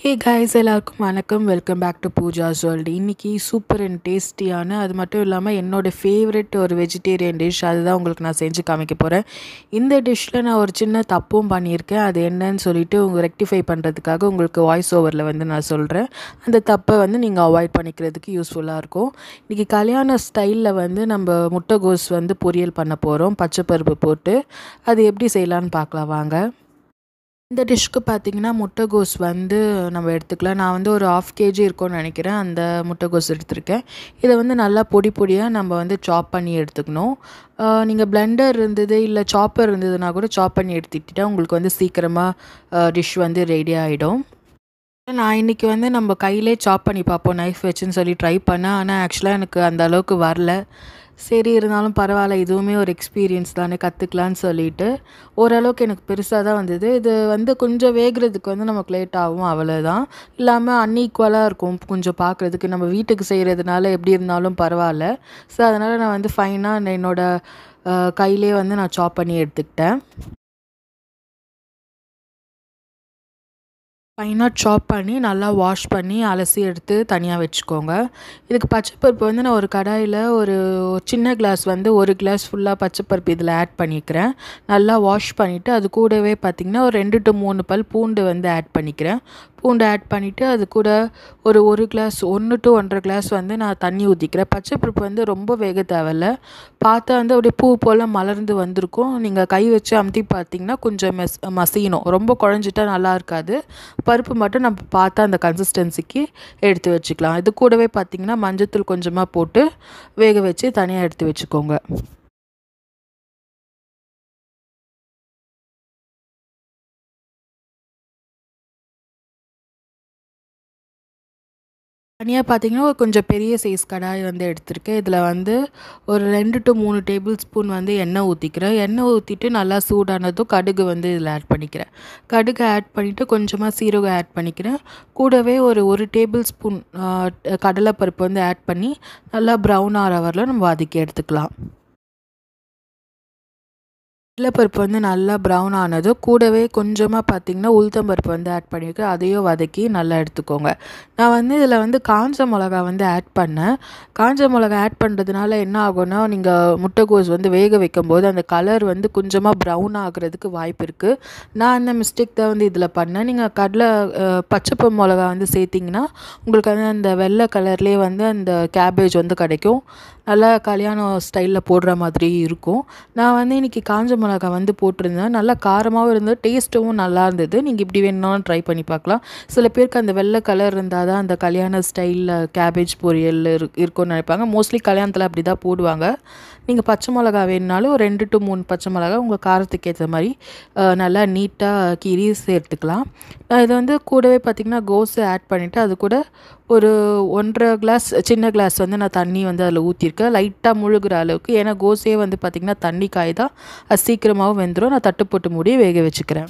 ஹே guys எல்லாருக்கும் வணக்கம். Welcome back to Pooja's world. இன்றைக்கி சூப்பர் அண்ட் டேஸ்டியான, அது மட்டும் இல்லாமல் என்னோடய ஃபேவரெட் ஒரு வெஜிடேரியன் டிஷ் அதுதான் உங்களுக்கு நான் செஞ்சு காமிக்க போகிறேன். இந்த டிஷ்ஷில் நான் ஒரு சின்ன தப்பும் பண்ணியிருக்கேன். அது என்னன்னு சொல்லிட்டு ரெக்டிஃபை பண்ணுறதுக்காக உங்களுக்கு வாய்ஸ் ஓவரில் நான் சொல்கிறேன். அந்த தப்பை நீங்கள் அவாய்ட் பண்ணிக்கிறதுக்கு யூஸ்ஃபுல்லாக இருக்கும். இன்றைக்கி கல்யாண ஸ்டைலில் நம்ம முட்டைகோஸ் பொரியல் பண்ண போகிறோம், பச்சைப்பருப்பு போட்டு. அது எப்படி செய்யலான்னு பார்க்கலாம் வாங்க. இந்த டிஷ்க்கு பார்த்திங்கன்னா முட்டைகோஸ் நம்ம எடுத்துக்கலாம். நான் ஒரு 1/2 kg இருக்கும்னு நினைக்கிறேன். அந்த முட்டைகோஸ் எடுத்திருக்கேன். இதை நல்லா பொடி பொடியாக நம்ம சாப் பண்ணி எடுத்துக்கணும். நீங்கள் பிளெண்டர் இருந்தது இல்லை சாப்பர் இருந்ததுன்னா கூட சாப் பண்ணி எடுத்துக்கிட்டால் உங்களுக்கு சீக்கிரமாக டிஷ் ரெடி ஆகிடும். நான் இன்றைக்கி நம்ம கையிலே சாப் பண்ணி பார்ப்போம் நைஃப் வச்சுன்னு சொல்லி ட்ரை பண்ணேன். ஆனால் ஆக்சுவலாக எனக்கு அந்த அளவுக்கு வரல. சரி, இருந்தாலும் பரவாயில்ல, இதுவுமே ஒரு எக்ஸ்பீரியன்ஸ் தானே, கற்றுக்கலான்னு சொல்லிட்டு ஓரளவுக்கு எனக்கு பெருசாக தான் வந்தது. இது கொஞ்சம் வேகிறதுக்கு நமக்கு லேட் ஆகும், அவ்வளோதான். இல்லாமல் அன்ஈக்குவலாக இருக்கும் கொஞ்சம் பார்க்குறதுக்கு. நம்ம வீட்டுக்கு செய்கிறதுனால எப்படி இருந்தாலும் பரவாயில்ல. ஸோ அதனால் நான் ஃபைனாக என்னோடய கையிலே நான் சாப் பண்ணி எடுத்துக்கிட்டேன். ஃபைனாக சாப் பண்ணி நல்லா வாஷ் பண்ணி அலசி எடுத்து தனியாக வச்சுக்கோங்க. இதுக்கு பச்சைப்பருப்பு நான் ஒரு கடாயில் ஒரு சின்ன கிளாஸ் 1 கிளாஸ் ஃபுல்லாக பச்சைப்பருப்பு இதில் ஆட் பண்ணிக்கிறேன். நல்லா வாஷ் பண்ணிவிட்டு அது கூடவே பார்த்திங்கன்னா ஒரு 2 to 3 பல் பூண்டு ஆட் பண்ணிக்கிறேன். பூண்டு ஆட் பண்ணிவிட்டு அது கூட ஒரு கிளாஸ் 1 to 1.5 கிளாஸ் நான் தண்ணி ஊற்றிக்கிறேன். பச்சைப்பருப்பு ரொம்ப வேக தேவையில்ல. பார்த்தா அப்படியே பூ போல் மலர்ந்து வந்திருக்கும். நீங்கள் கை வச்சு அமுத்தி பார்த்திங்கன்னா கொஞ்சம் மசியணும். ரொம்ப குழஞ்சிட்டா நல்லா இருக்காது. பருப்பு மட்டும் நம்ம பார்த்தா அந்த கன்சிஸ்டன்சிக்கு எடுத்து வச்சுக்கலாம். இது கூடவே பார்த்திங்கன்னா மஞ்சத்தூள் கொஞ்சமாக போட்டு வேக வச்சு தனியாக எடுத்து வச்சுக்கோங்க. தனியாக பார்த்திங்கன்னா கொஞ்சம் பெரிய சைஸ் கடாய் எடுத்திருக்கேன். இதில் ஒரு 2 to 3 டேபிள் ஸ்பூன் எண்ணெய் ஊற்றிக்கிறேன். எண்ணெய் ஊற்றிட்டு நல்லா சூடானதும் கடுகு இதில் ஆட் பண்ணிக்கிறேன். கடுகு ஆட் பண்ணிவிட்டு கொஞ்சமாக சீரகம் ஆட் பண்ணிக்கிறேன். கூடவே ஒரு டேபிள் ஸ்பூன் கடலைப்பருப்பு ஆட் பண்ணி நல்லா ப்ரௌன் ஆகிற வரல நம்ம வதக்கி எடுத்துக்கலாம். கடலைப்பருப்பு நல்லா ப்ரௌன் ஆனது கூடவே கொஞ்சமாக பார்த்திங்கன்னா உளுத்தம்பருப்பு ஆட் பண்ணியிருக்கேன். அதையும் வதக்கி நல்லா எடுத்துக்கோங்க. நான் இதில் காஞ்ச மிளகா ஆட் பண்ணேன். காஞ்ச மிளகா ஆட் பண்ணுறதுனால என்ன ஆகும்னா, நீங்கள் முட்டைகோஸ் வேக வைக்கும்போது அந்த கலர் கொஞ்சமாக ப்ரௌன் ஆகிறதுக்கு வாய்ப்பு இருக்குது. நான் அந்த மிஸ்டேக் தான் இதில் பண்ணேன். நீங்கள் பச்சை மிளகா சேர்த்திங்கன்னா உங்களுக்கு அந்த வெள்ளை கலர்லேயே அந்த கேபேஜ் கிடைக்கும். நல்லா கல்யாணம் ஸ்டைலில் போடுற மாதிரி இருக்கும். நான் இன்றைக்கி காஞ்ச மிளகா போட்டிருந்தேன். நல்லா காரமாகவும் இருந்தது, டேஸ்ட்டும் நல்லா இருந்தது. நீங்கள் இப்படி வேணும்னாலும் ட்ரை பண்ணி பார்க்கலாம். சில பேருக்கு அந்த வெள்ளை கலர் இருந்தால் தான் அந்த கல்யாண ஸ்டைலில் கேபேஜ் பொரியல் இருக்கும்னு நினைப்பாங்க. மோஸ்ட்லி கல்யாணத்தில் அப்படி தான் போடுவாங்க. நீங்கள் பச்சை மிளகா வேணுனாலும் ஒரு 2 to 3 பச்சை மிளகா உங்கள் காரத்துக்கு ஏற்ற மாதிரி நல்லா நீட்டாக கீரி சேர்த்துக்கலாம். இது கூடவே பார்த்திங்கன்னா கோஸு ஆட் பண்ணிவிட்டு அது கூட ஒரு 1.5 கிளாஸ் சின்ன கிளாஸ் நான் தண்ணி அதில் ஊற்றிருக்கேன், லைட்டாக முழுகிற அளவுக்கு. ஏன்னா கோஸே பார்த்திங்கன்னா தண்ணி காய் தான், அது சீக்கிரமாகவும் வெந்துடும். நான் தட்டு போட்டு மூடி வேக வச்சுக்கிறேன்.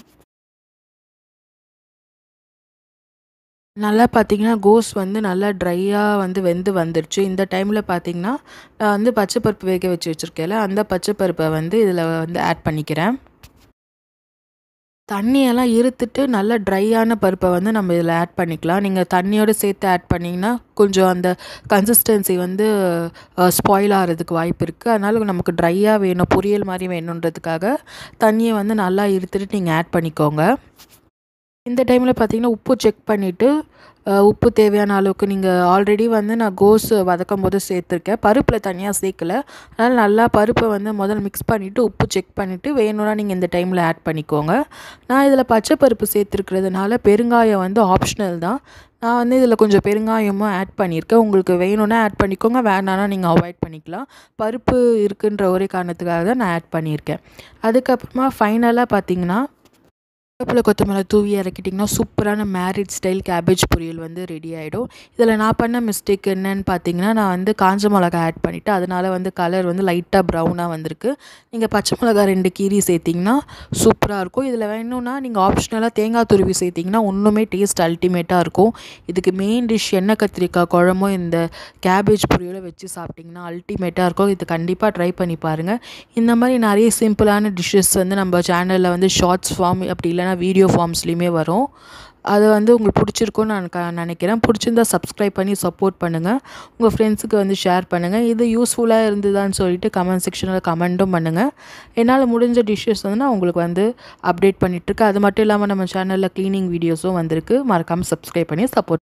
நல்லா பார்த்திங்கன்னா கோஸ் நல்லா ட்ரையாக வெந்து வந்துடுச்சு. இந்த டைமில் பார்த்திங்கன்னா நான் பச்சைப்பருப்பு வேக வச்சு வச்சுருக்கேன்ல, அந்த பச்சைப்பருப்பை இதில் ஆட் பண்ணிக்கிறேன். தண்ணியெல்லாம் இருத்துட்டு நல்லா ட்ரையான பருப்பை நம்ம இதில் ஆட் பண்ணிக்கலாம். நீங்கள் தண்ணியோடு சேர்த்து ஆட் பண்ணிங்கன்னா கொஞ்சம் அந்த கன்சிஸ்டன்சி ஸ்பாயில் ஆகிறதுக்கு வாய்ப்பு இருக்குது. அதனால் நமக்கு ட்ரையாக வேணும், பொரியல் மாதிரி வேணுன்றதுக்காக தண்ணியை நல்லா இருத்துட்டு நீங்கள் ஆட் பண்ணிக்கோங்க. இந்த டைமில் பார்த்திங்கன்னா உப்பு செக் பண்ணிவிட்டு உப்பு தேவையான அளவுக்கு நீங்கள் ஆல்ரெடி நான் கோஸ் வதக்கும் போது சேர்த்துருக்கேன், பருப்பில் தனியாக சேர்க்கலை. அதனால் நல்லா பருப்பை முதல்ல மிக்ஸ் பண்ணிவிட்டு உப்பு செக் பண்ணிவிட்டு வேணும்னா நீங்கள் இந்த டைமில் ஆட் பண்ணிக்கோங்க. நான் இதில் பச்சை பருப்பு சேர்த்துருக்கிறதுனால பெருங்காயம் ஆப்ஷனல் தான். நான் இதில் கொஞ்சம் பெருங்காயமும் ஆட் பண்ணியிருக்கேன். உங்களுக்கு வேணும்னா ஆட் பண்ணிக்கோங்க, வேணான்னா நீங்கள் அவாய்ட் பண்ணிக்கலாம். பருப்பு இருக்குன்ற ஒரே காரணத்துக்காக தான் நான் ஆட் பண்ணியிருக்கேன். அதுக்கப்புறமா ஃபைனலாக பார்த்திங்கன்னா கருவேப்பிலை கொத்தமல்லி தூவி இறக்கிட்டிங்கன்னா சூப்பரான மேரிட் ஸ்டைல் கேபேஜ் பொரியல் ரெடி ஆகிடும். இதில் நான் பண்ண மிஸ்டேக் என்னன்னு பார்த்தீங்கன்னா, நான் காஞ்ச மிளகா ஆட் பண்ணிவிட்டு அதனால் கலர் லைட்டாக ப்ரௌனாக வந்திருக்கு. நீங்கள் பச்சை மிளகா 2 கீரி சேர்த்திங்கன்னா சூப்பராக இருக்கும். இதில் வேணும்னா நீங்கள் ஆப்ஷனலாக தேங்காய் துருவி சேர்த்திங்கன்னா இன்னுமே டேஸ்ட் அல்டிமேட்டாக இருக்கும். இதுக்கு மெயின் டிஷ் எண்ணெய் கத்திரிக்காய் குழம்பும் இந்த கேபேஜ் பொரியலை வச்சு சாப்பிட்டிங்கன்னா அல்டிமேட்டாக இருக்கும். இது கண்டிப்பாக ட்ரை பண்ணி பாருங்கள். இந்த மாதிரி நிறைய சிம்பிளான டிஷ்ஷஸ் நம்ம சேனலில் ஷார்ட்ஸ் ஃபார்ம் அப்படி இல்லைனா வீடியோ ஃபார்ம்ஸ்லேயுமே வரும். அது வந்து உங்களுக்கு பிடிச்சிருக்கும்னு நான் நினைக்கிறேன். பிடிச்சிருந்தா சப்ஸ்கிரைப் பண்ணி சப்போர்ட் பண்ணுங்கள். உங்கள் ஃப்ரெண்ட்ஸுக்கு வந்து ஷேர் பண்ணுங்கள். இது யூஸ்ஃபுல்லாக இருந்ததான்னு சொல்லிட்டு கமெண்ட் செக்ஷனில் கமெண்ட்டும் பண்ணுங்கள். என்னால் முடிஞ்ச டிஷ்ஷஸ் வந்து நான் உங்களுக்கு வந்து அப்டேட் பண்ணிகிட்ருக்கேன். அது மட்டும் இல்லாமல் நம்ம சேனலில் க்ளீனிங் வீடியோஸும் வந்திருக்கு. மறக்காமல் சப்ஸ்கிரைப் பண்ணி சப்போர்ட்